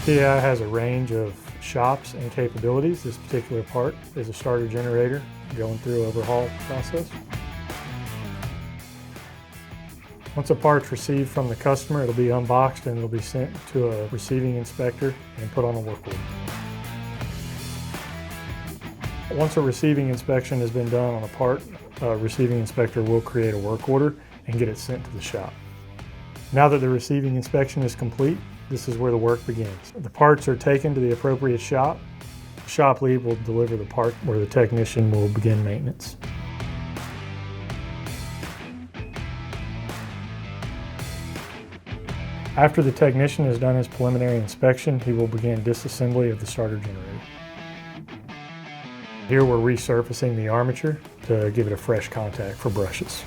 PAI has a range of shops and capabilities. This particular part is a starter generator going through overhaul process. Once a part's received from the customer, it'll be unboxed and it'll be sent to a receiving inspector and put on a work order. Once a receiving inspection has been done on a part, a receiving inspector will create a work order and get it sent to the shop. Now that the receiving inspection is complete, this is where the work begins. The parts are taken to the appropriate shop. The shop lead will deliver the part where the technician will begin maintenance. After the technician has done his preliminary inspection, he will begin disassembly of the starter generator. Here we're resurfacing the armature to give it a fresh contact for brushes.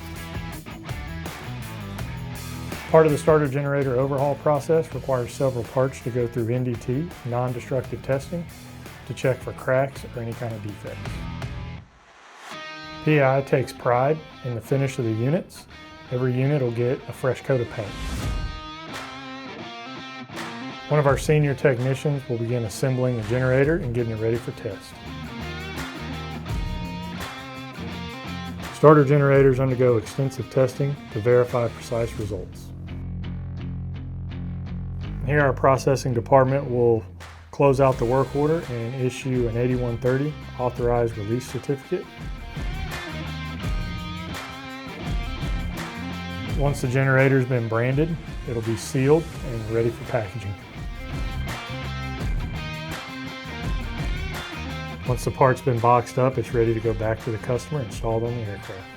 Part of the starter generator overhaul process requires several parts to go through NDT, non-destructive testing, to check for cracks or any kind of defects. PAI takes pride in the finish of the units. Every unit will get a fresh coat of paint. One of our senior technicians will begin assembling the generator and getting it ready for test. Starter generators undergo extensive testing to verify precise results. Here our processing department will close out the work order and issue an 8130 authorized release certificate. Once the generator's been branded, it'll be sealed and ready for packaging. Once the part's been boxed up, it's ready to go back to the customer and installed on the aircraft.